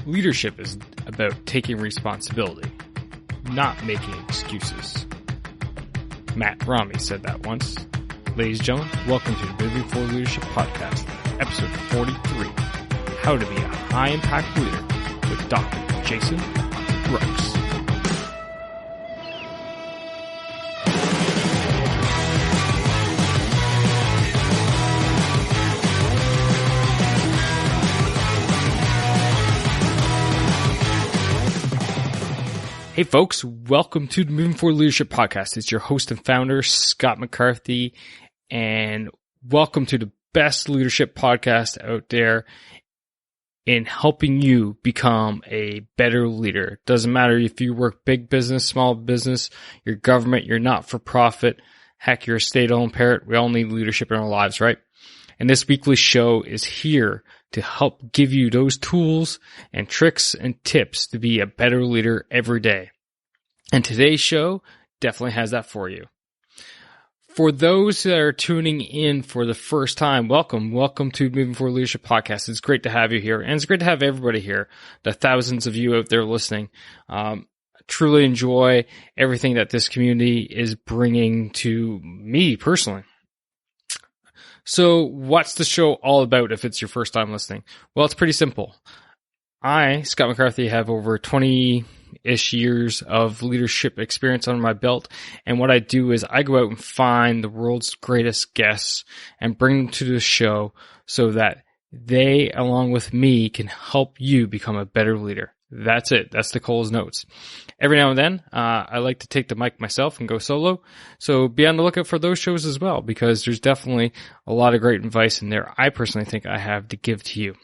Leadership is about taking responsibility, not making excuses. Matt Romney said that once. Ladies and gentlemen, welcome to the Moving Forward Leadership Podcast, episode 43, How to Be a High Impact Leader with Dr. Jason Brooks. Hey folks, welcome to the Moving Forward Leadership Podcast. It's your host and founder, Scott McCarthy, and welcome to the best leadership podcast out there in helping you become a better leader. Doesn't matter if you work big business, small business, your government, you're not-for-profit, heck, you're a state-owned parent. We all need leadership in our lives, right? And this weekly show is here to help give you those tools and tricks and tips to be a better leader every day. And today's show definitely has that for you. For those that are tuning in for the first time, welcome to Moving Forward Leadership Podcast. It's great to have you here, and it's great to have everybody here, the thousands of you out there listening. Truly enjoy everything that this community is bringing to me personally. So what's the show all about if it's your first time listening? Well, it's pretty simple. I, Scott McCarthy, have over 20-ish years of leadership experience under my belt. And what I do is I go out and find the world's greatest guests and bring them to the show so that they, along with me, can help you become a better leader. That's it. That's the Cole's Notes. Every now and then, I like to take the mic myself and go solo. So be on the lookout for those shows as well, because there's definitely a lot of great advice in there I personally think I have to give to you.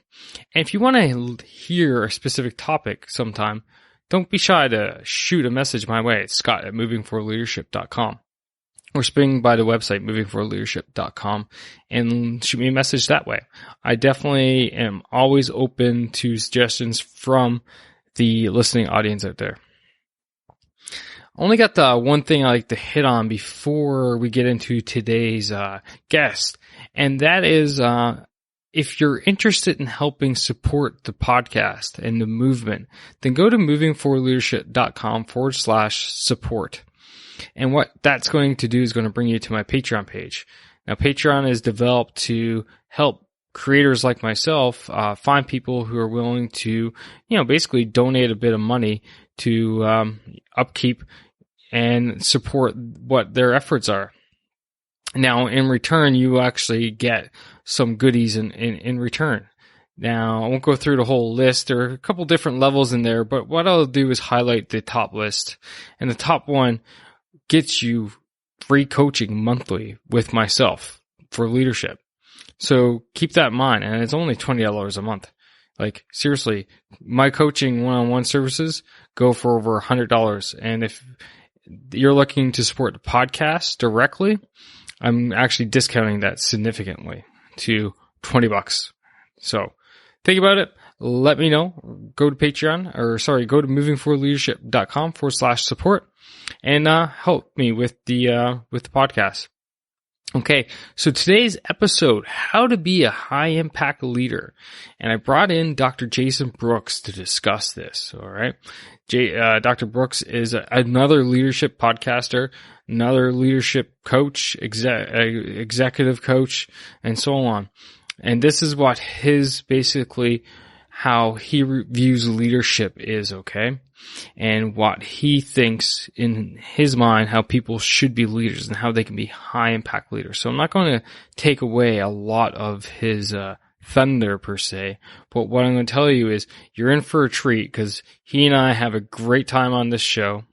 And if you want to hear a specific topic sometime, don't be shy to shoot a message my way. It's Scott at movingforleadership.com. Or swing by the website, movingforleadership.com, and shoot me a message that way. I definitely am always open to suggestions from the listening audience out there. Only got the one thing I like to hit on before we get into today's guest, and that is if you're interested in helping support the podcast and the movement, then go to movingforleadership.com/support. And what that's going to do is going to bring you to my Patreon page. Now, Patreon is developed to help creators like myself find people who are willing to, basically donate a bit of money to upkeep and support what their efforts are. Now, in return, you actually get some goodies in return. Now, I won't go through the whole list. There are a couple different levels in there, but what I'll do is highlight the top list. And the top one gets you free coaching monthly with myself for leadership. So keep that in mind. And it's only $20 a month. Like, seriously, my coaching one-on-one services go for over $100. And if you're looking to support the podcast directly, I'm actually discounting that significantly to $20. So think about it. Let me know. Go to go to movingforleadership.com/support and help me with the podcast. Okay, so today's episode, how to be a high impact leader. And I brought in Dr. Jason Brooks to discuss this, all right? Dr. Brooks is another leadership podcaster, another leadership coach, executive coach, and so on. And this is what how he views leadership is, okay? And what he thinks in his mind, how people should be leaders and how they can be high impact leaders. So I'm not going to take away a lot of his thunder per se, but what I'm going to tell you is you're in for a treat because he and I have a great time on this show.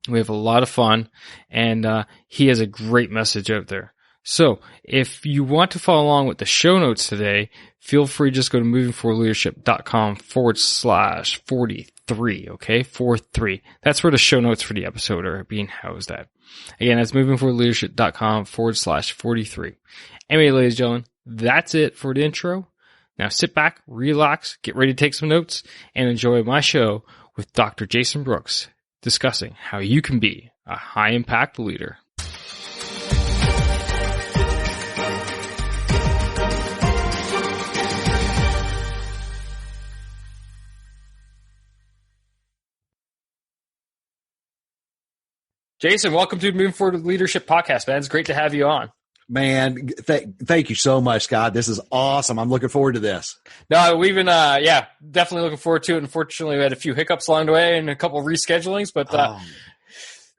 We have a lot of fun, and he has a great message out there. So if you want to follow along with the show notes today, feel free to just go to movingforleadership.com/43, okay? 43. That's where the show notes for the episode are being housed at. Again, that's movingforleadership.com/43. Anyway, ladies and gentlemen, that's it for the intro. Now sit back, relax, get ready to take some notes, and enjoy my show with Dr. Jason Brooks discussing how you can be a high impact leader. Jason, welcome to the Moving Forward Leadership Podcast, man. It's great to have you on. Man, thank you so much, Scott. This is awesome. I'm looking forward to this. No, we've been, definitely looking forward to it. Unfortunately, we had a few hiccups along the way and a couple of reschedulings, but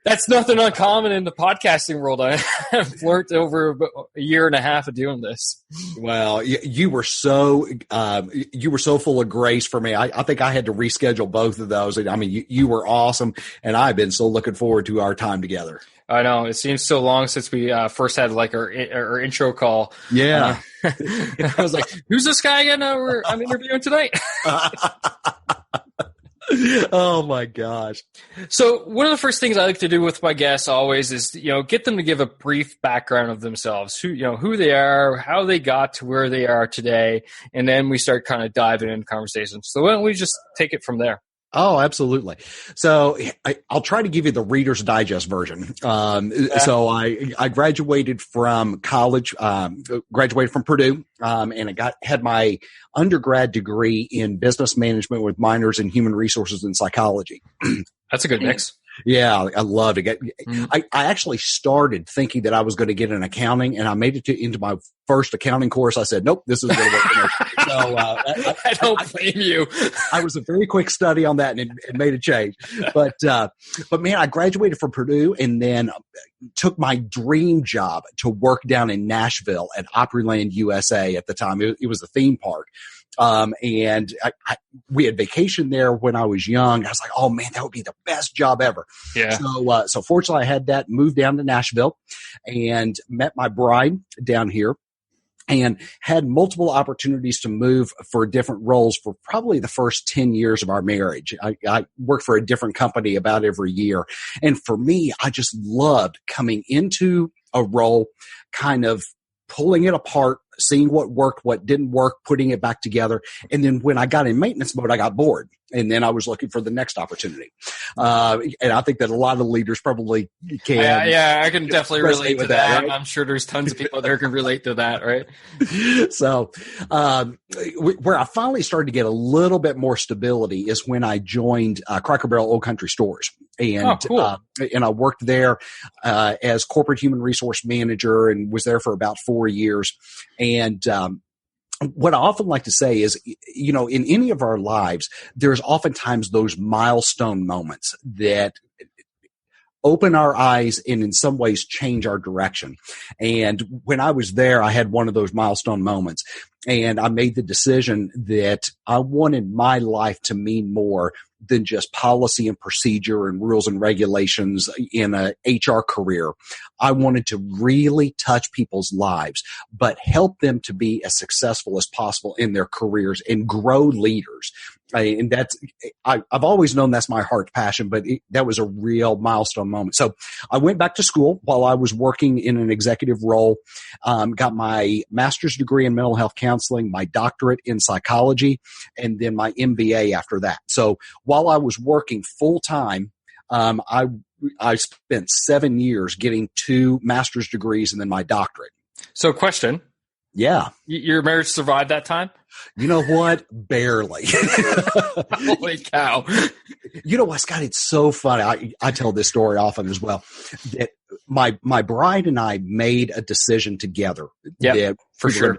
that's nothing uncommon in the podcasting world. I have worked over a year and a half of doing this. Well, you were so full of grace for me. I think I had to reschedule both of those. I mean, you were awesome, and I've been so looking forward to our time together. I know. It seems so long since we first had like our intro call. Yeah. I was like, who's this guy again I'm interviewing tonight? Oh my gosh. So one of the first things I like to do with my guests always is, get them to give a brief background of themselves, who they are, how they got to where they are today. And then we start kind of diving into conversations. So why don't we just take it from there? Oh, absolutely. So I'll try to give you the Reader's Digest version. So I graduated from college, graduated from Purdue, and I had my undergrad degree in business management with minors in human resources and psychology. That's a good mix. Yeah, I love to get. I actually started thinking that I was going to get an accounting, and I made it into my first accounting course. I said, "Nope, this isn't going to work for me." So I don't blame you. I was a very quick study on that, and it made a change. But man, I graduated from Purdue, and then took my dream job to work down in Nashville at Opryland USA at the time. It was a theme park. And we had vacation there when I was young. I was like, oh man, that would be the best job ever. Yeah. So fortunately I had that, moved down to Nashville and met my bride down here and had multiple opportunities to move for different roles for probably the first 10 years of our marriage. I worked for a different company about every year. And for me, I just loved coming into a role, kind of pulling it apart, seeing what worked, what didn't work, putting it back together. And then when I got in maintenance mode, I got bored. And then I was looking for the next opportunity. And I think that a lot of leaders probably can. Yeah, I can definitely relate to that. Right? I'm sure there's tons of people there who can relate to that, right? So where I finally started to get a little bit more stability is when I joined Cracker Barrel Old Country Stores. And, cool. And I worked there as corporate human resource manager and was there for about 4 years. And what I often like to say is, in any of our lives, there's oftentimes those milestone moments that open our eyes and in some ways change our direction. And when I was there, I had one of those milestone moments. And I made the decision that I wanted my life to mean more than just policy and procedure and rules and regulations in a HR career. I wanted to really touch people's lives, but help them to be as successful as possible in their careers and grow leaders. And I've always known that's my heart's passion, but that was a real milestone moment. So I went back to school while I was working in an executive role, got my master's degree in mental health counseling, my doctorate in psychology, and then my MBA after that. So while I was working full time, I spent 7 years getting 2 master's degrees and then my doctorate. So question. Yeah. Your marriage survived that time? You know what? Barely. Holy cow. You know what, Scott? It's so funny. I tell this story often as well. That my bride and I made a decision together. Yeah, for sure.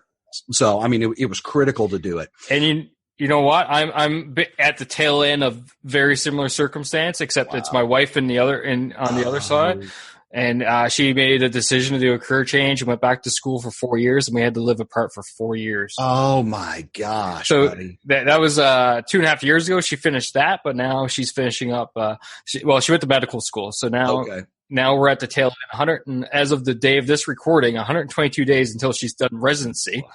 So, I mean, it was critical to do it. And you know what? I'm at the tail end of very similar circumstance, except It's my wife on the other side. And she made a decision to do a career change and went back to school for 4 years, and we had to live apart for 4 years. Oh my gosh! So buddy. that was 2.5 years ago. She finished that, but now she's finishing up. She went to medical school, so now we're at the tail end. As of the day of this recording, 122 days until she's done residency.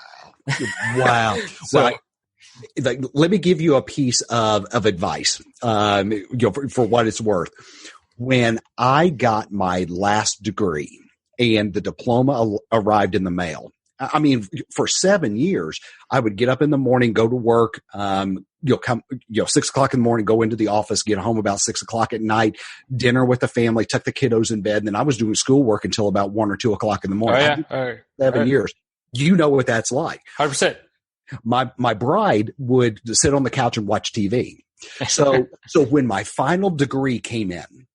Wow! So. Let me give you a piece of advice, for what it's worth. When I got my last degree and the diploma arrived in the mail, I mean, for 7 years, I would get up in the morning, go to work, 6 o'clock in the morning, go into the office, get home about 6 o'clock at night, dinner with the family, tuck the kiddos in bed. And then I was doing schoolwork until about 1 or 2 o'clock in the morning. Oh, yeah. 7 years. You know what that's like. 100%. My bride would sit on the couch and watch TV. So when my final degree came in,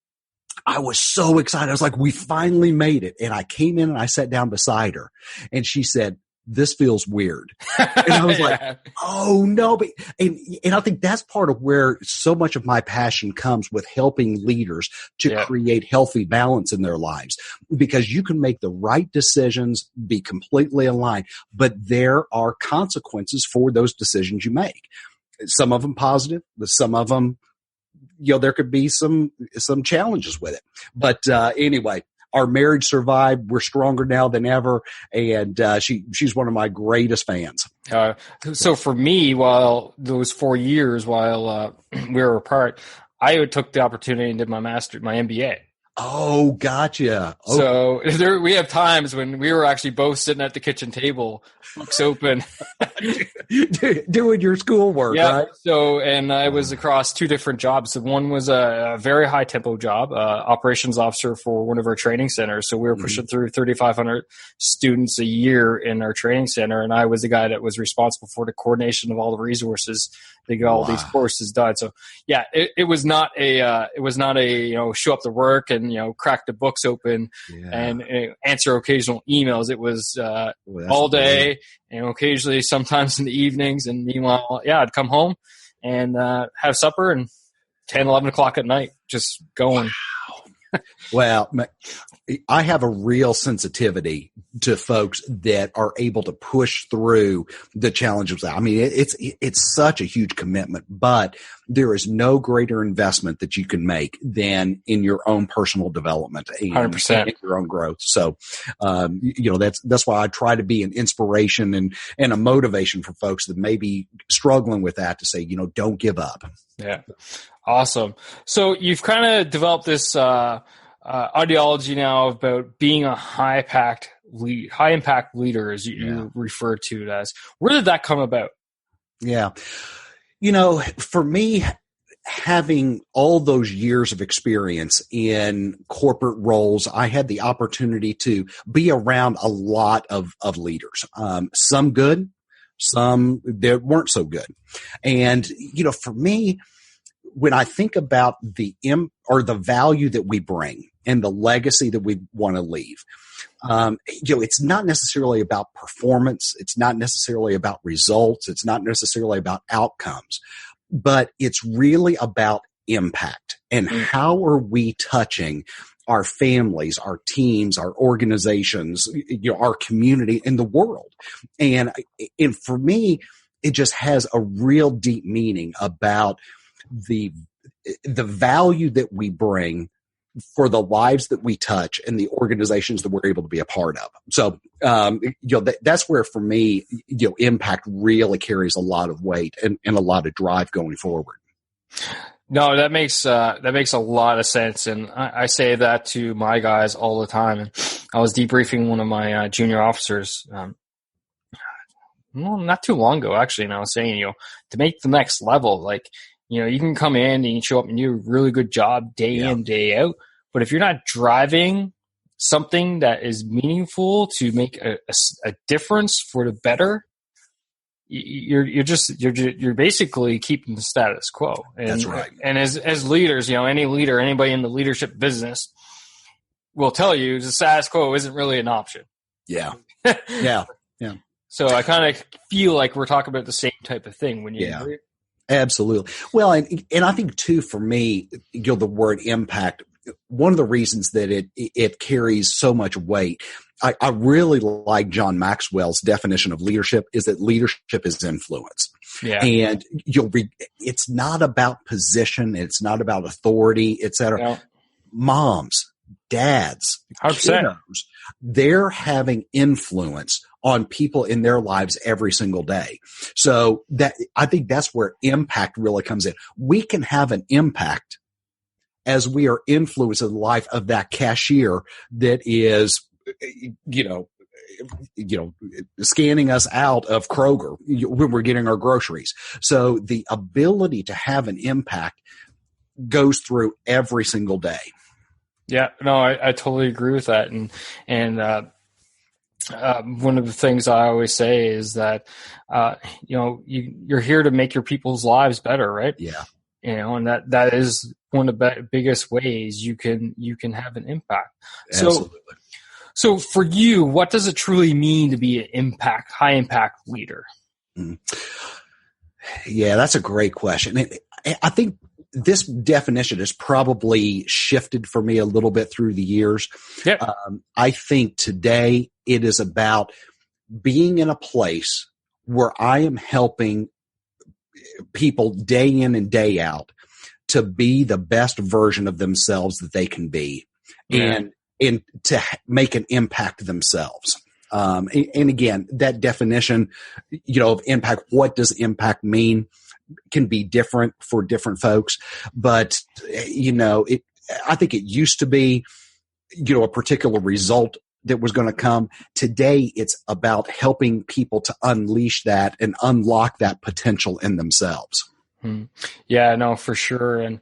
I was so excited. I was like, we finally made it. And I came in and I sat down beside her and she said, this feels weird. And I was like, oh no. But, and I think that's part of where so much of my passion comes with helping leaders to create healthy balance in their lives, because you can make the right decisions, be completely aligned, but there are consequences for those decisions you make. Some of them positive, some of them, there could be some challenges with it. But anyway, our marriage survived. We're stronger now than ever, and she's one of my greatest fans. So for me, while those 4 years while we were apart, I took the opportunity and did my MBA. Oh, gotcha. Okay. So we have times when we were actually both sitting at the kitchen table, books open, doing your schoolwork, right? So, and I was across 2 different jobs. So one was a very high tempo job, operations officer for one of our training centers. So we were pushing through 3,500 students a year in our training center. And I was the guy that was responsible for the coordination of all the resources to get all these courses done. So yeah, it was not a, show up to work and, crack the books open and answer occasional emails. It was all day and occasionally sometimes in the evenings. And meanwhile, I'd come home and have supper and 10, 11 o'clock at night, just going. Well, I have a real sensitivity to folks that are able to push through the challenges. I mean, it's such a huge commitment, but there is no greater investment that you can make than in your own personal development and 100%. your own growth. So, that's why I try to be an inspiration and a motivation for folks that may be struggling with that, to say, don't give up. Yeah. Awesome. So you've kind of developed this ideology now about being a high impact leader, as you refer to it as. Where did that come about? Yeah. For me, having all those years of experience in corporate roles, I had the opportunity to be around a lot of leaders, some good, some that weren't so good. And, for me, when I think about the value that we bring and the legacy that we want to leave, it's not necessarily about performance. It's not necessarily about results. It's not necessarily about outcomes, but it's really about impact and how are we touching our families, our teams, our organizations, our community, and the world. And for me, it just has a real deep meaning about the value that we bring for the lives that we touch and the organizations that we're able to be a part of. So, that's where for me, impact really carries a lot of weight and a lot of drive going forward. No, that makes a lot of sense. And I say that to my guys all the time. And I was debriefing one of my junior officers, not too long ago, actually. And I was saying, to make the next level, like, you can come in and you show up and do a really good job day in, day out. But if you're not driving something that is meaningful to make a difference for the better, you're basically keeping the status quo. And, that's right. And as leaders, any leader, anybody in the leadership business will tell you the status quo isn't really an option. Yeah. Yeah. So I kind of feel like we're talking about the same type of thing when you agree. Absolutely. Well, and I think too, for me, the word impact, one of the reasons that it carries so much weight, I really like John Maxwell's definition of leadership, is that leadership is influence. Yeah. And it's not about position. It's not about authority, et cetera. Yeah. Moms, dads, 100%. kiddos, they're having influence on people in their lives every single day. So I think that's where impact really comes in. We can have an impact as we are influencing the life of that cashier that is, scanning us out of Kroger when we're getting our groceries. So the ability to have an impact goes through every single day. Yeah, no, I totally agree with that. And one of the things I always say is that, you're here to make your people's lives better, right? Yeah. and that is one of the biggest ways you can have an impact. Absolutely. So for you, what does it truly mean to be an high impact leader? Yeah, that's a great question. I think this definition has probably shifted for me a little bit through the years. Yep. I think today it is about being in a place where I am helping people day in and day out to be the best version of themselves that they can be, and to make an impact themselves. And again, that definition, of impact, what does impact mean, can be different for different folks. But, I think it used to be, a particular result that was going to come. Today, it's about helping people to unleash that and unlock that potential in themselves. Yeah, no, for sure. And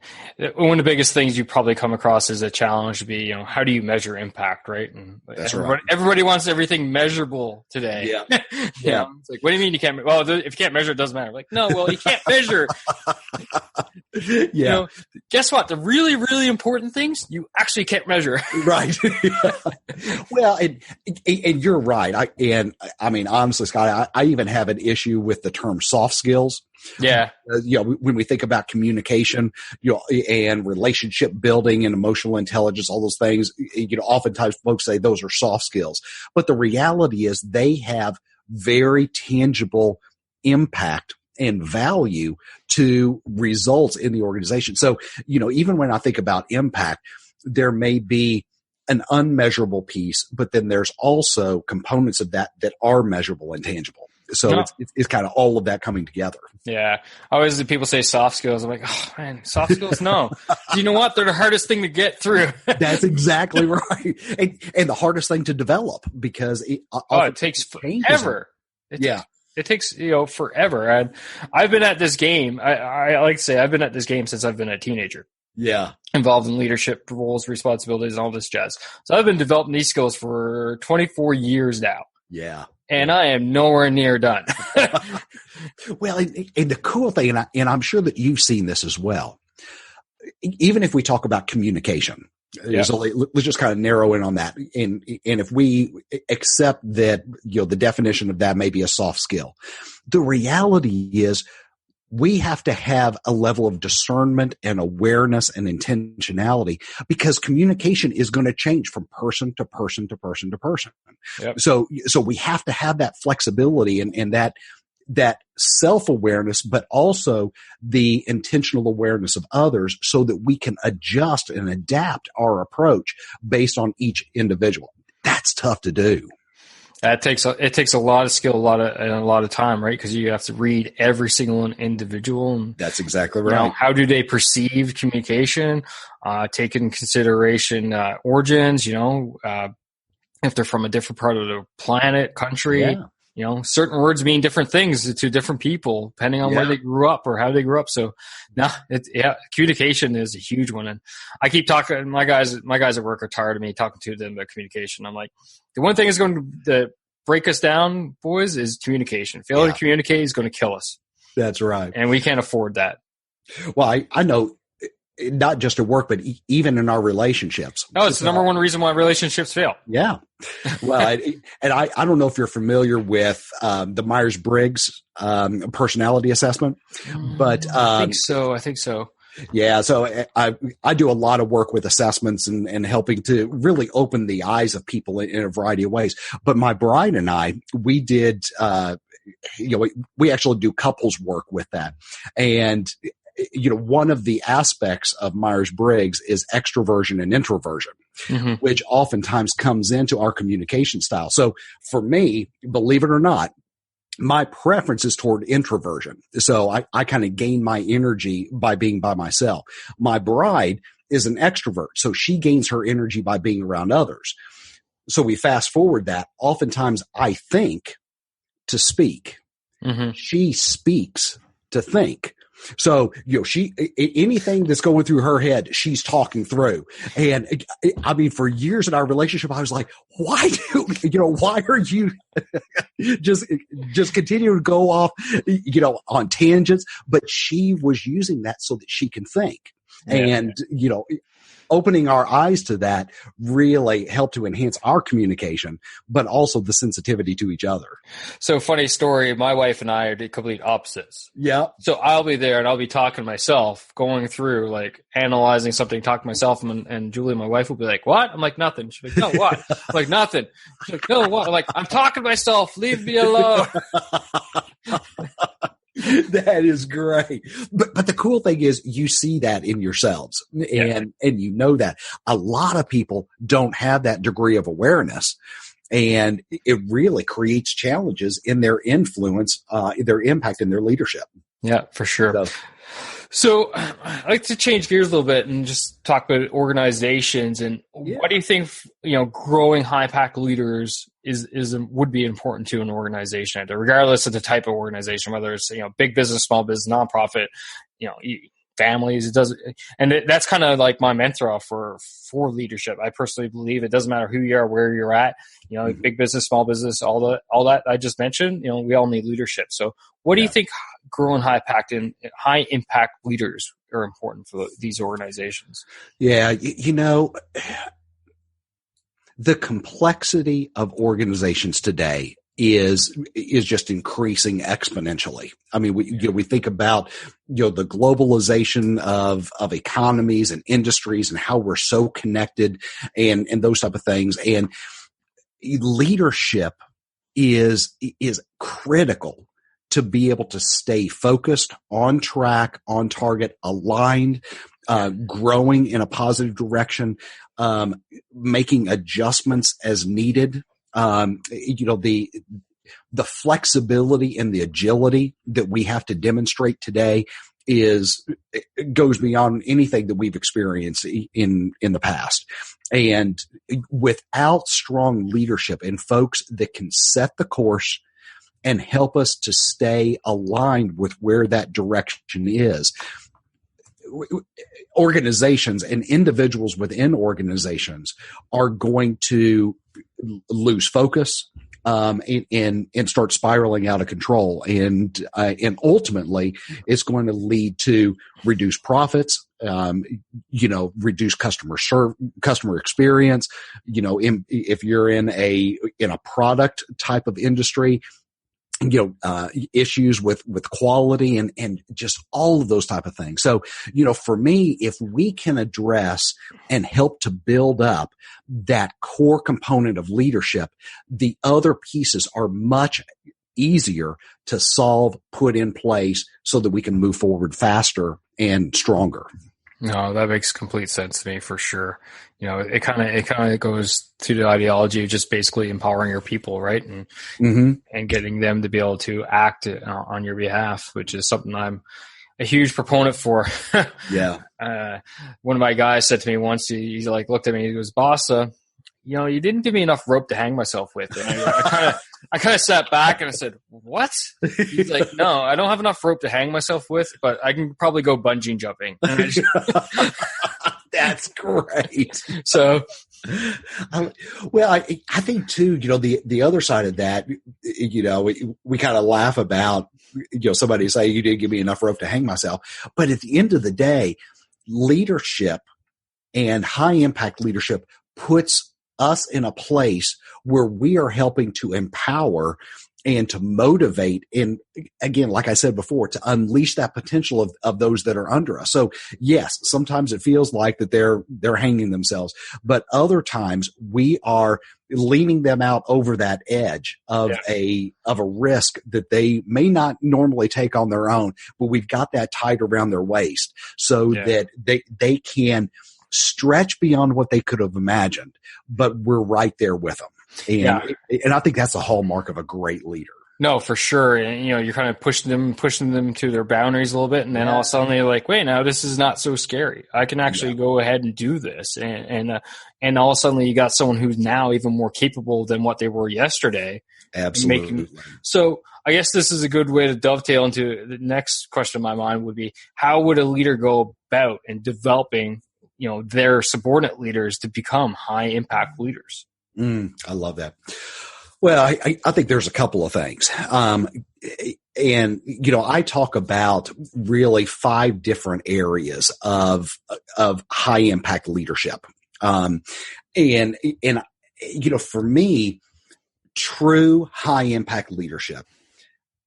one of the biggest things you probably come across as a challenge to be, how do you measure impact, right? And That's right. Everybody wants everything measurable today. Yeah. Yeah. It's like, what do you mean you can't? Well, if you can't measure, it doesn't matter. Like, no, well, you can't measure. Yeah. Guess what? The really, really important things you actually can't measure. Right. Well, and you're right. I mean, honestly, Scott, I even have an issue with the term soft skills. Yeah. When we think about communication, and relationship building and emotional intelligence, all those things, oftentimes folks say those are soft skills. But the reality is they have very tangible impact and value to results in the organization. So, even when I think about impact, there may be an unmeasurable piece, but then there's also components of that are measurable and tangible. So it's kind of all of that coming together. Yeah. Always people say soft skills. I'm like, oh man, soft skills? No. You know what? They're the hardest thing to get through. That's exactly right. And the hardest thing to develop, because it takes forever. It takes, forever. And I've been at this game. I like to say I've been at this game since I've been a teenager. Yeah. Involved in leadership roles, responsibilities, and all this jazz. So I've been developing these skills for 24 years now. Yeah. And I am nowhere near done. Well, and the cool thing, and I'm sure that you've seen this as well, even if we talk about communication, so let's just kind of narrow in on that. And if we accept that, the definition of that may be a soft skill, the reality is we have to have a level of discernment and awareness and intentionality, because communication is going to change from person to person to person to person. Yep. So we have to have that flexibility and that self-awareness, but also the intentional awareness of others, so that we can adjust and adapt our approach based on each individual. That's tough to do. It takes a lot of skill, a lot of time, right? Because you have to read every single individual. And, that's exactly right. How do they perceive communication? Take in consideration origins. If they're from a different part of the planet, country. Yeah. Certain words mean different things to different people depending on where they grew up or how they grew up. So, communication is a huge one. And I keep talking. My guys at work are tired of me talking to them about communication. I'm like, the one thing that's going to break us down, boys, is communication. Failure to communicate is going to kill us. That's right. And we can't afford that. Well, I know, not just at work, but even in our relationships. No, it's the number one reason why relationships fail. Yeah. Well, I don't know if you're familiar with the Myers-Briggs personality assessment, but I think so. Yeah. So I do a lot of work with assessments and helping to really open the eyes of people in a variety of ways. But my bride and I, we did, we actually do couples work with that. And one of the aspects of Myers-Briggs is extroversion and introversion, which oftentimes comes into our communication style. So for me, believe it or not, my preference is toward introversion. So I kind of gain my energy by being by myself. My bride is an extrovert, so she gains her energy by being around others. So we fast forward that. Oftentimes I think to speak. She speaks to think. So, anything that's going through her head, she's talking through. And I mean, for years in our relationship, I was like, why are you just continue to go off, on tangents, but she was using that so that she can think. Yeah. And, opening our eyes to that really helped to enhance our communication, but also the sensitivity to each other. So funny story, my wife and I are the complete opposites. Yeah. So I'll be there and I'll be talking to myself, going through, like, analyzing something, talking to myself, and Julie, my wife, will be like, what? I'm like, nothing. She's like, no, what? I'm like, nothing. She's like, no, what? I'm like, I'm talking to myself. Leave me alone. That is great. But the cool thing is you see that in yourselves, and you know that a lot of people don't have that degree of awareness, and it really creates challenges in their influence, their impact in their leadership. Yeah, for sure. So I'd like to change gears a little bit and just talk about organizations. And what do you think, growing high impact leaders would be important to an organization, regardless of the type of organization, whether it's, big business, small business, nonprofit, families, it doesn't, and that's kind of like my mantra for leadership. I personally believe it doesn't matter who you are, where you're at, big business, small business, all that I just mentioned, we all need leadership. So what do you think growing high impact leaders are important for these organizations? Yeah. The complexity of organizations today is just increasing exponentially. I mean, we think about, the globalization of economies and industries and how we're so connected and those type of things. And leadership is critical to be able to stay focused, on track, on target, aligned, growing in a positive direction, making adjustments as needed. The flexibility and the agility that we have to demonstrate today goes beyond anything that we've experienced in the past. And without strong leadership and folks that can set the course and help us to stay aligned with where that direction is, organizations and individuals within organizations are going to lose focus, and start spiraling out of control. And ultimately it's going to lead to reduced profits, reduced customer experience. If you're in a product type of industry, issues with quality and just all of those type of things. So, for me, if we can address and help to build up that core component of leadership, the other pieces are much easier to solve, put in place so that we can move forward faster and stronger. No, that makes complete sense to me for sure. It kind of goes to the ideology of just basically empowering your people, right? And getting them to be able to act on your behalf, which is something I'm a huge proponent for. Yeah. One of my guys said to me once, he looked at me, he goes, "Boss, you didn't give me enough rope to hang myself with." And I kind of sat back and I said, "What?" He's like, "No, I don't have enough rope to hang myself with, but I can probably go bungee jumping." That's great. So, I think too, the other side of that, we kind of laugh about, somebody say, "You didn't give me enough rope to hang myself." But at the end of the day, leadership and high impact leadership puts us in a place where we are helping to empower and to motivate. And again, like I said before, to unleash that potential of those that are under us. So yes, sometimes it feels like that they're hanging themselves, but other times we are leaning them out over that edge of a risk that they may not normally take on their own, but we've got that tied around their waist so that they can stretch beyond what they could have imagined, but we're right there with them. And I think that's a hallmark of a great leader. No, for sure. And, you're kind of pushing them to their boundaries a little bit. And then all of a sudden they're like, wait, now this is not so scary. I can actually go ahead and do this. And all of a sudden you got someone who's now even more capable than what they were yesterday. Absolutely. So I guess this is a good way to dovetail into the next question in my mind would be, how would a leader go about in developing, their subordinate leaders to become high impact leaders? I love that. Well, I think there's a couple of things. And, I talk about really 5 different areas of high impact leadership. And, for me, true high impact leadership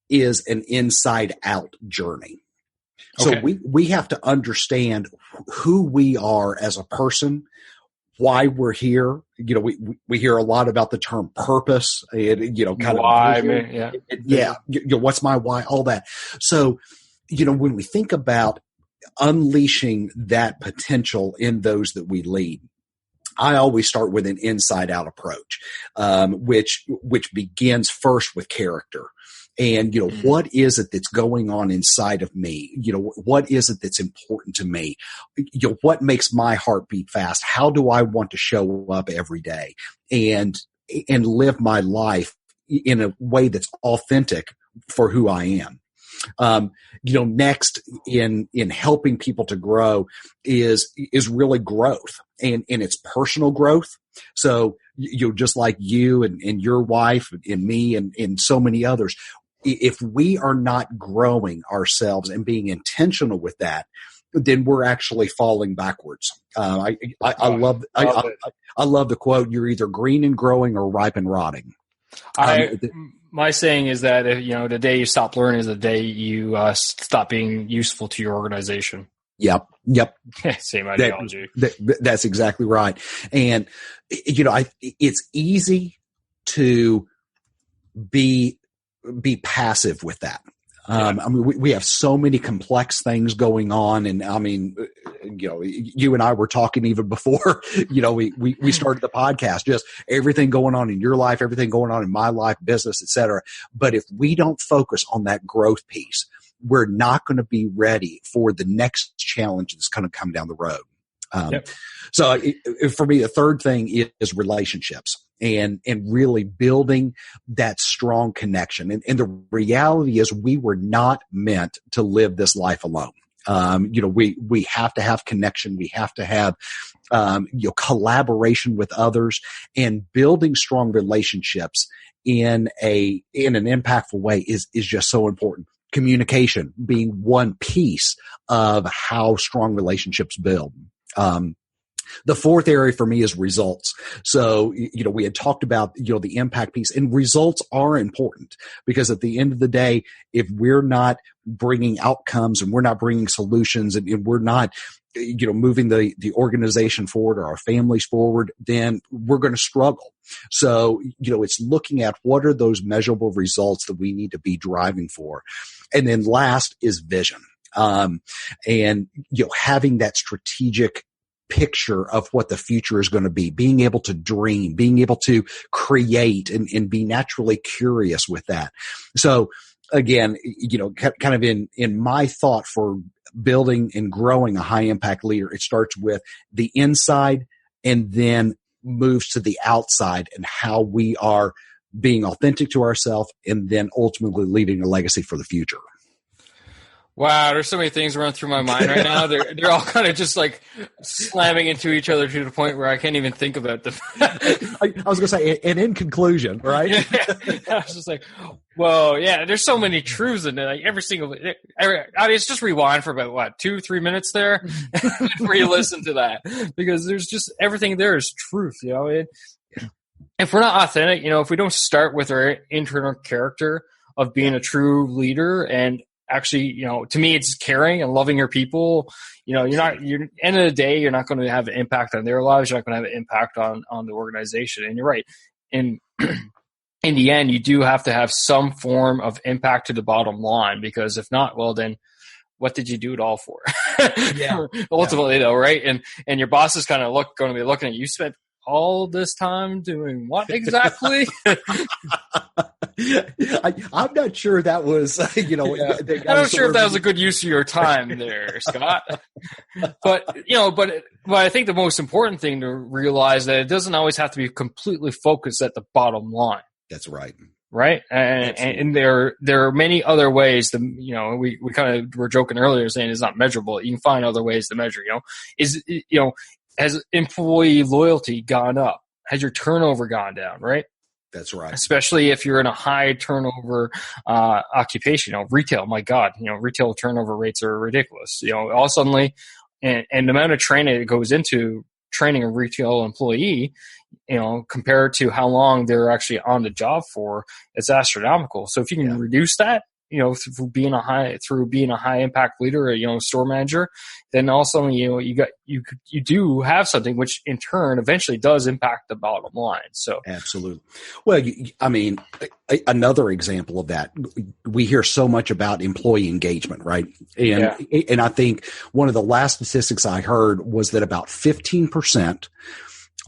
is an inside out journey. So we have to understand who we are as a person, why we're here. We hear a lot about the term purpose and, kind why, of, man, what's my why, all that. So, when we think about unleashing that potential in those that we lead, I always start with an inside out approach, which begins first with character. And, what is it that's going on inside of me? What is it that's important to me? What makes my heart beat fast? How do I want to show up every day and live my life in a way that's authentic for who I am? Next in helping people to grow is really growth, and it's personal growth. So, just like you and your wife and me and so many others, if we are not growing ourselves and being intentional with that, then we're actually falling backwards. I love the quote, "You're either green and growing or ripe and rotting." My saying is that the day you stop learning is the day you stop being useful to your organization. Yep. Same ideology. That's exactly right. And it's easy to be passive with that. We have so many complex things going on, and you and I were talking even before, we started the podcast, just everything going on in your life, everything going on in my life, business, etc. But if we don't focus on that growth piece, we're not going to be ready for the next challenge that's going to come down the road. So for me, the third thing is relationships and really building that strong connection. And the reality is we were not meant to live this life alone. We have to have connection. We have to have, collaboration with others, and building strong relationships in an impactful way is just so important. Communication being one piece of how strong relationships build. The fourth area for me is results. So, we had talked about, the impact piece, and results are important because at the end of the day, if we're not bringing outcomes and we're not bringing solutions and we're not, moving the organization forward or our families forward, then we're going to struggle. So, it's looking at what are those measurable results that we need to be driving for. And then last is vision. And, having that strategic picture of what the future is going to be, being able to dream, being able to create and be naturally curious with that. So again, kind of in my thought for building and growing a high impact leader, it starts with the inside and then moves to the outside and how we are being authentic to ourselves and then ultimately leaving a legacy for the future. Wow, there's so many things running through my mind right now. They're all kind of just like slamming into each other to the point where I can't even think about them. I was going to say, and in conclusion, right? Yeah. I was just like, whoa, yeah, there's so many truths in it. Like it's just rewind for about 2-3 minutes there, re-listen to that, because there's just everything there is truth. If we're not authentic, if we don't start with our internal character of being a true leader and actually, to me, it's caring and loving your people. End of the day, you're not going to have an impact on their lives. You're not going to have an impact on the organization. And you're right. In the end, you do have to have some form of impact to the bottom line, because if not, well, then what did you do it all for? Yeah. Ultimately, though, right? And your boss is kind of going to be looking at you. Spent all this time doing what exactly? I'm not sure that was, I'm not sure if that was a good use of your time there, Scott. But I think the most important thing to realize that it doesn't always have to be completely focused at the bottom line. That's right. Right. And there are many other ways to, we kind of were joking earlier saying it's not measurable. You can find other ways to measure, has employee loyalty gone up? Has your turnover gone down? Right. That's right. Especially if you're in a high turnover occupation, retail. My God, retail turnover rates are ridiculous. All suddenly, and the amount of training that goes into training a retail employee, compared to how long they're actually on the job for, it's astronomical. So if you can reduce that, through being a high impact leader, store manager, then all of a sudden, you do have something which in turn eventually does impact the bottom line. So absolutely. Well, another example of that, we hear so much about employee engagement, right? And I think one of the last statistics I heard was that about 15%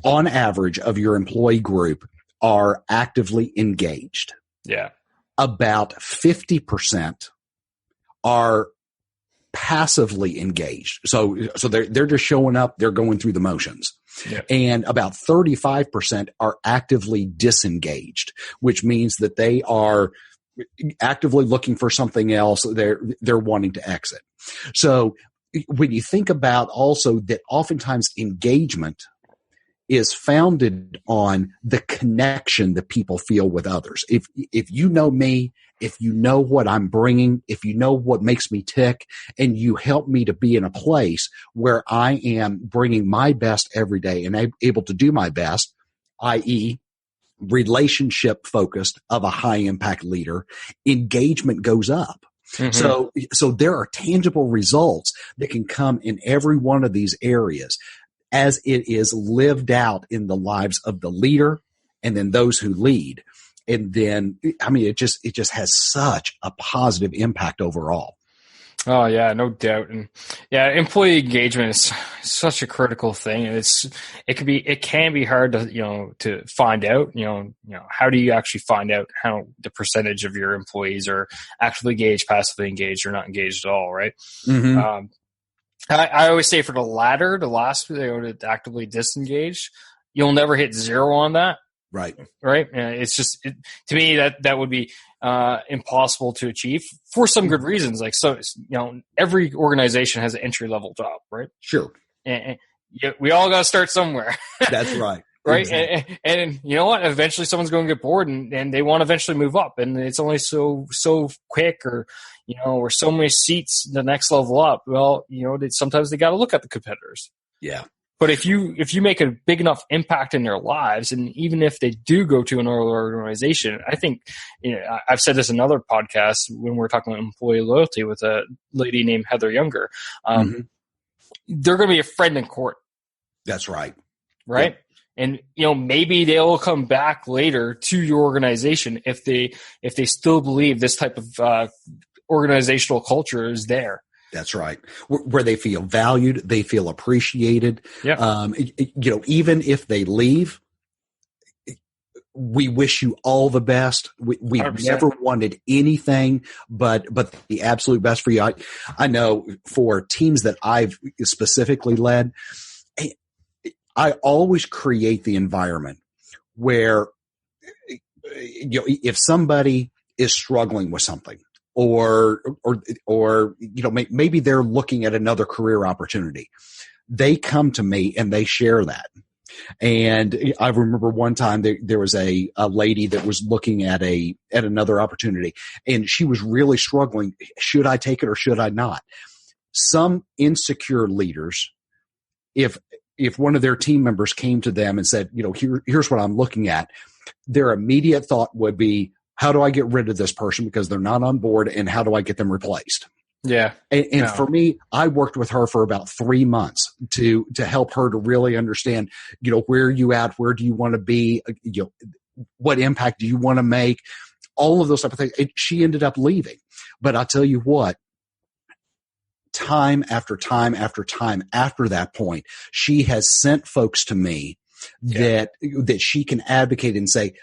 on average of your employee group are actively engaged. Yeah. About 50% are passively engaged. So they're just showing up, they're going through the motions. Yeah. And about 35% are actively disengaged, which means that they are actively looking for something else. They're wanting to exit. So when you think about also that oftentimes engagement is founded on the connection that people feel with others. If you know me, if you know what I'm bringing, if you know what makes me tick, and you help me to be in a place where I am bringing my best every day and able to do my best, i.e., relationship focused of a high impact leader, engagement goes up. Mm-hmm. So there are tangible results that can come in every one of these areas as it is lived out in the lives of the leader and then those who lead. And then, it just has such a positive impact overall. Oh yeah, no doubt. And yeah, employee engagement is such a critical thing. And it can be hard to find out, how do you actually find out how the percentage of your employees are actively engaged, passively engaged, or not engaged at all, right? Mm-hmm. I always say for the latter, the last, to actively disengage, you'll never hit zero on that. Right. Right. It's just, to me, that would be impossible to achieve for some good reasons. Like, so, every organization has an entry level job, right? Sure. And we all got to start somewhere. That's right. Right. Exactly. And you know what? Eventually someone's going to get bored and they want to eventually move up, and it's only so quick, or so many seats the next level up. Well, sometimes they got to look at the competitors. Yeah. But if you make a big enough impact in their lives, and even if they do go to another organization, I think, I've said this in other podcasts when we're talking about employee loyalty with a lady named Heather Younger, they're going to be a friend in court. That's right. Right. Yep. And, maybe they'll come back later to your organization if they still believe this type of organizational culture is there. That's right. Where they feel valued, they feel appreciated. Yeah. Even if they leave, we wish you all the best. We've never wanted anything but the absolute best for you. I know for teams that I've specifically led, I always create the environment where, if somebody is struggling with something, or maybe they're looking at another career opportunity, they come to me and they share that. And I remember one time there was a lady that was looking at another opportunity, and she was really struggling. Should I take it or should I not? Some insecure leaders, if one of their team members came to them and said, here's what I'm looking at, their immediate thought would be, how do I get rid of this person because they're not on board, and how do I get them replaced? Yeah. And for me, I worked with her for about 3 months to help her to really understand, where are you at? Where do you want to be? What impact do you want to make? All of those type of things. And she ended up leaving. But I'll tell you what, time after time after time after that point, she has sent folks to me that she can advocate and say,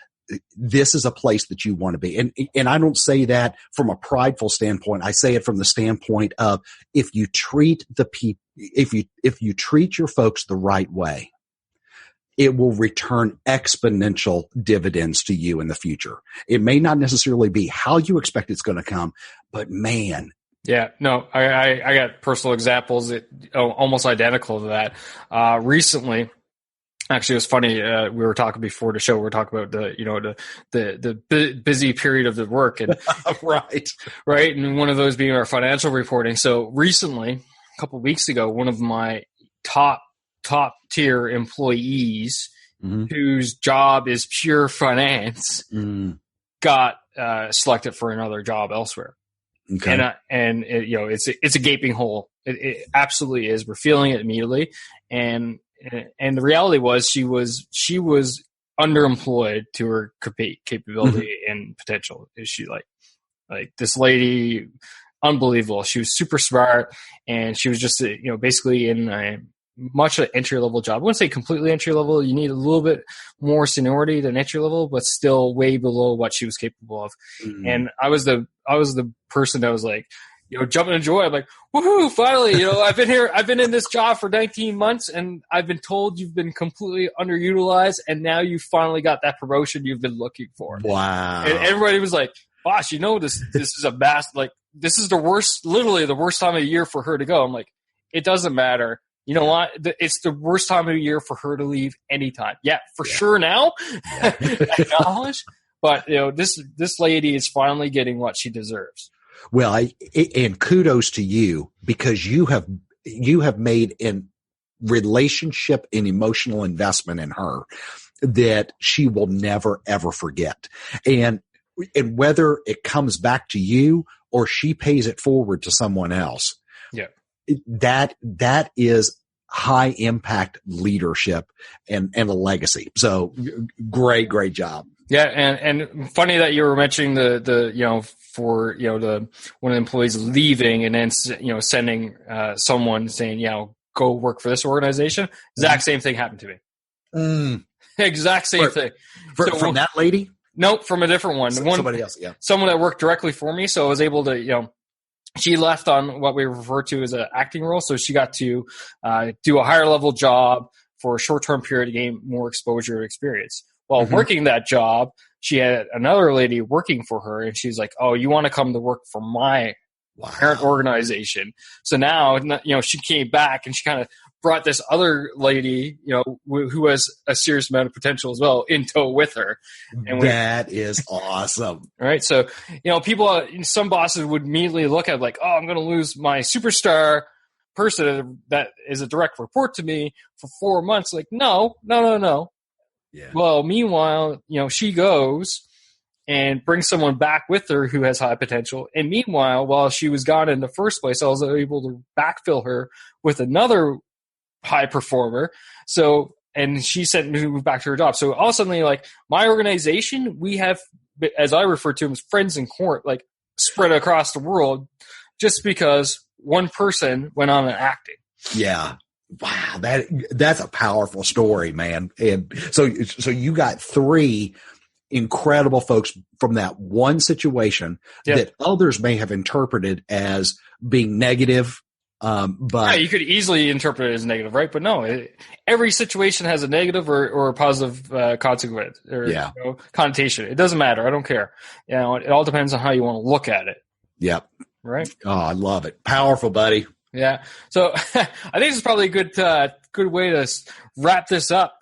this is a place that you want to be. And I don't say that from a prideful standpoint. I say it from the standpoint of, if you treat the people, if you treat your folks the right way, it will return exponential dividends to you in the future. It may not necessarily be how you expect it's going to come, but man. Yeah, no, I got personal examples that almost identical to that. Recently, Actually, it was funny. We were talking before the show. We were talking about the busy period of the work, and right, and one of those being our financial reporting. So recently, a couple of weeks ago, one of my top tier employees, whose job is pure finance, got selected for another job elsewhere. Okay. And it, it's a gaping hole. It absolutely is. We're feeling it immediately, and the reality was she was underemployed to her capability and potential. Is she like this lady, unbelievable. She was super smart, and she was just basically in a much an entry level job. I wouldn't say completely entry level. You need a little bit more seniority than entry level, but still way below what she was capable of. And I was the person that was like, jumping in joy. I'm like, woohoo, finally, I've been in this job for 19 months and I've been told you've been completely underutilized, and now you finally got that promotion you've been looking for. Wow. And everybody was like, boss, this is a this is literally the worst time of year for her to go. I'm like, it doesn't matter. You know what? It's the worst time of year for her to leave anytime. Yeah, for sure now. Acknowledge. But this lady is finally getting what she deserves. Well, and kudos to you, because you have made a relationship and emotional investment in her that she will never ever forget. And whether it comes back to you or she pays it forward to someone else, that is high impact leadership and a legacy. So great job. Yeah, and funny that you were mentioning the one of the employees leaving and then sending someone saying go work for this organization. Exact same thing happened to me. Exact same thing. From that lady? Nope, from a different one. Somebody else. Yeah, someone that worked directly for me. So I was able to she left on what we refer to as an acting role. So she got to do a higher level job for a short-term period to gain more exposure and experience. While working that job, she had another lady working for her, and she's like, oh, you want to come to work for my parent organization. So now, she came back and she kind of brought this other lady, who has a serious amount of potential as well, in tow with her. And that is awesome. Right. So, people, some bosses would immediately look at like, oh, I'm going to lose my superstar person that is a direct report to me for 4 months. Like, no. Yeah. Well, meanwhile, she goes and brings someone back with her who has high potential. And meanwhile, while she was gone in the first place, I was able to backfill her with another high performer. So, and she sent me back to her job. So all of a sudden, like my organization, we have, as I refer to them as friends in court, like spread across the world just because one person went on and acting. Yeah. Wow, that's a powerful story, man. And so you got 3 incredible folks from that one situation that others may have interpreted as being negative. But you could easily interpret it as negative, right? But no, every situation has a negative or a positive consequence or connotation. It doesn't matter. I don't care. It all depends on how you want to look at it. Yep. Right. Oh, I love it. Powerful, buddy. Yeah. So I think this is probably a good way to wrap this up.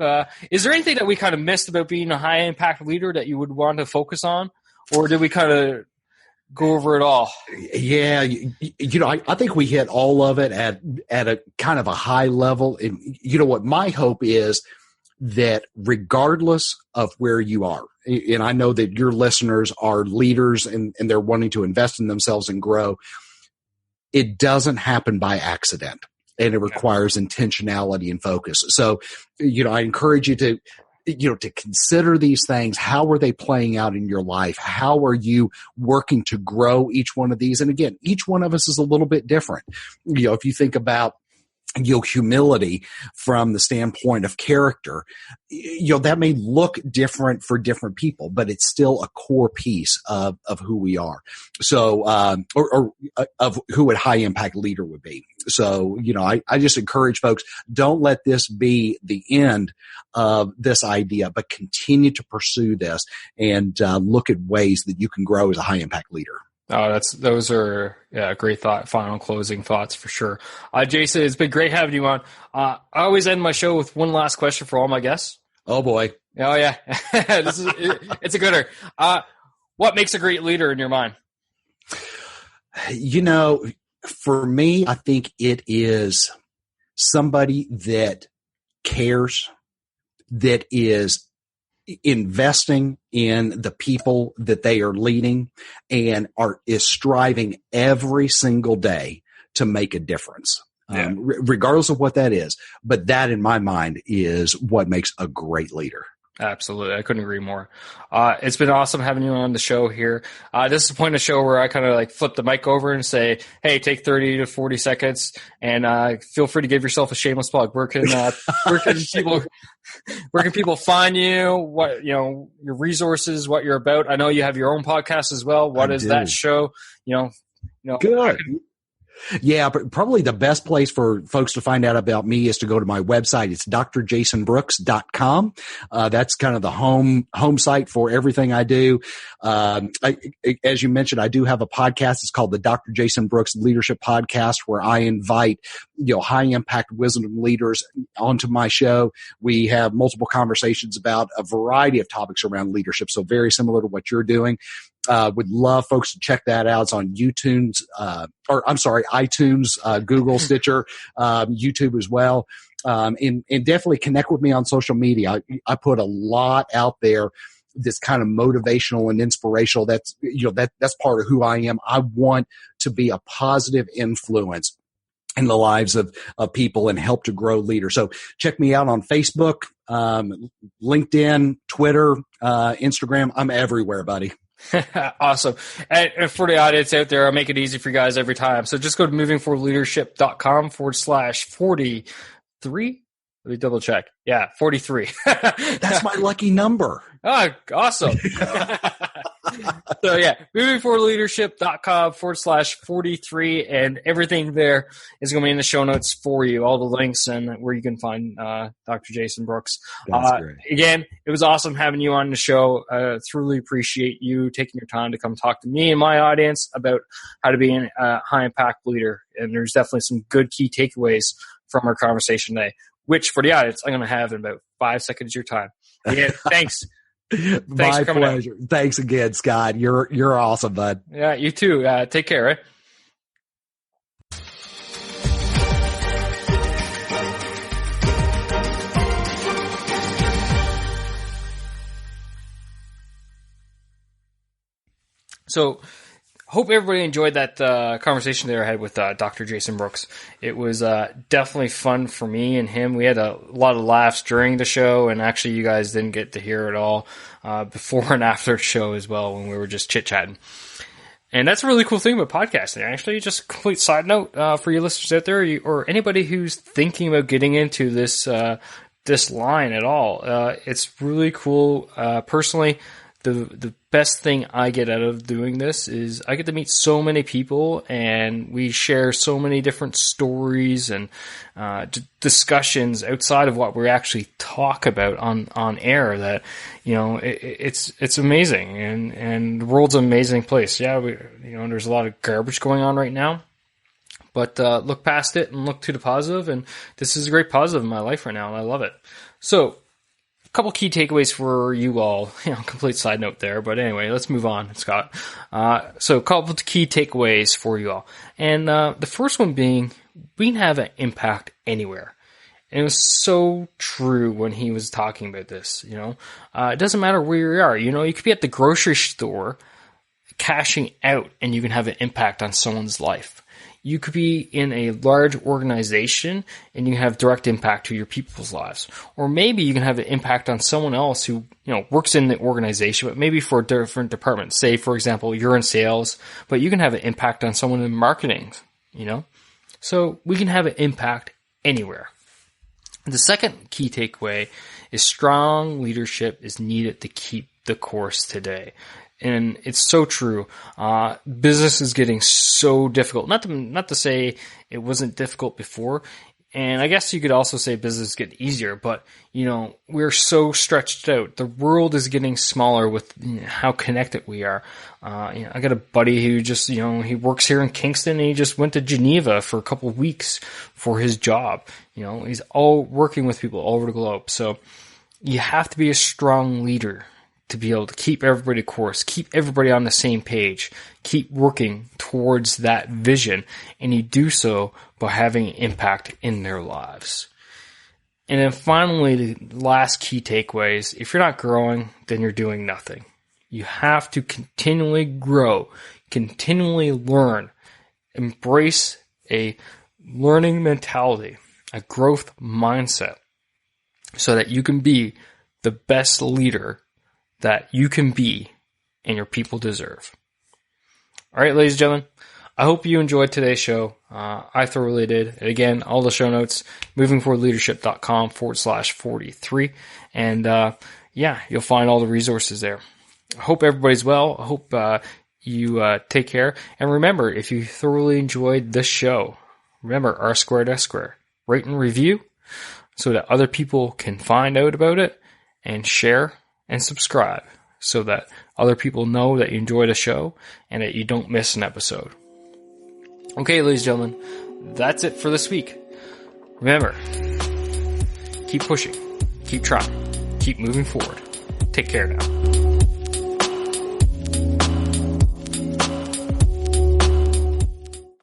Is there anything that we kind of missed about being a high impact leader that you would want to focus on, or did we kind of go over it all? Yeah. I think we hit all of it at a kind of a high level. And what my hope is that regardless of where you are, and I know that your listeners are leaders and they're wanting to invest in themselves and grow, it doesn't happen by accident, and it requires intentionality and focus. So, I encourage you to consider these things. How are they playing out in your life? How are you working to grow each one of these? And again, each one of us is a little bit different. If you think about humility from the standpoint of character, that may look different for different people, but it's still a core piece of who we are. So, or of who a high impact leader would be. So, I just encourage folks, don't let this be the end of this idea, but continue to pursue this and look at ways that you can grow as a high impact leader. Oh, those are great final closing thoughts for sure. Jason, it's been great having you on. I always end my show with one last question for all my guests. Oh boy. Oh yeah. It's a gooder. What makes a great leader in your mind? For me, I think it is somebody that cares, that is investing in the people that they are leading, and is striving every single day to make a difference, regardless of what that is. But that, in my mind, is what makes a great leader. Absolutely. I couldn't agree more. It's been awesome having you on the show here. This is the point of the show where I kind of like flip the mic over and say, hey, take 30 to 40 seconds and feel free to give yourself a shameless plug. Where can people find you? What, your resources, what you're about? I know you have your own podcast as well. What is that show? Good. Yeah, but probably the best place for folks to find out about me is to go to my website. It's drjasonbrooks.com. That's kind of the home site for everything I do. As you mentioned, I do have a podcast. It's called the Dr. Jason Brooks Leadership Podcast, where I invite, high impact wisdom leaders onto my show. We have multiple conversations about a variety of topics around leadership. So very similar to what you're doing. Would love folks to check that out. It's on iTunes, Google, Stitcher, YouTube as well. And definitely connect with me on social media. I put a lot out there that's kind of motivational and inspirational. That's part of who I am. I want to be a positive influence in the lives of people and help to grow leaders. So check me out on Facebook, LinkedIn, Twitter, Instagram. I'm everywhere, buddy. Awesome. And for the audience out there, I'll make it easy for you guys every time. So just go to movingforleadership.com/43. Let me double check. Yeah, 43. That's my lucky number. Oh, awesome. So yeah, movingforleadership.com/43, and everything there is going to be in the show notes for you, all the links and where you can find Dr. Jason Brooks. That's great. Again, it was awesome having you on the show. Truly appreciate you taking your time to come talk to me and my audience about how to be a high impact leader. And there's definitely some good key takeaways from our conversation today, which for the audience, I'm going to have in about 5 seconds of your time. Yeah, thanks. Thanks My for coming pleasure. out. Thanks again, Scott. You're awesome, bud. Yeah, you too. Take care, right? So, hope everybody enjoyed that conversation that I had with Dr. Jason Brooks. It was definitely fun for me and him. We had a lot of laughs during the show, and actually you guys didn't get to hear it all before and after the show as well when we were just chit-chatting. And that's a really cool thing about podcasting. Actually, just a complete side note for you listeners out there, or anybody who's thinking about getting into this line at all. It's really cool. Personally, the best thing I get out of doing this is I get to meet so many people, and we share so many different stories and discussions outside of what we actually talk about on air that, it's amazing, and the world's an amazing place. Yeah, there's a lot of garbage going on right now, but look past it and look to the positive, and this is a great positive in my life right now, and I love it. So, a couple key takeaways for you all. Complete side note there, but anyway, let's move on, Scott. So a couple key takeaways for you all. And the first one being, we can have an impact anywhere. And it was so true when he was talking about this, it doesn't matter where you are. You could be at the grocery store cashing out and you can have an impact on someone's life. You could be in a large organization and you can have direct impact to your people's lives. Or maybe you can have an impact on someone else who, works in the organization, but maybe for a different department. Say, for example, you're in sales, but you can have an impact on someone in marketing, So we can have an impact anywhere. The second key takeaway is strong leadership is needed to keep the course today. And it's so true. Business is getting so difficult. Not to say it wasn't difficult before. And I guess you could also say business get easier, but we're so stretched out. The world is getting smaller with how connected we are. I got a buddy who just, he works here in Kingston and he just went to Geneva for a couple of weeks for his job. He's all working with people all over the globe. So you have to be a strong leader to be able to keep everybody course, keep everybody on the same page, keep working towards that vision, and you do so by having an impact in their lives. And then finally, the last key takeaway is if you're not growing, then you're doing nothing. You have to continually grow, continually learn, embrace a learning mentality, a growth mindset, so that you can be the best leader that you can be and your people deserve. All right, ladies and gentlemen, I hope you enjoyed today's show. I thoroughly did. And again, all the show notes, movingforwardleadership.com/43. And you'll find all the resources there. I hope everybody's well. I hope you take care. And remember, if you thoroughly enjoyed this show, remember R²S². Rate and review so that other people can find out about it, and share and subscribe so that other people know that you enjoy the show and that you don't miss an episode. Okay, ladies and gentlemen, that's it for this week. Remember, keep pushing, keep trying, keep moving forward. Take care now.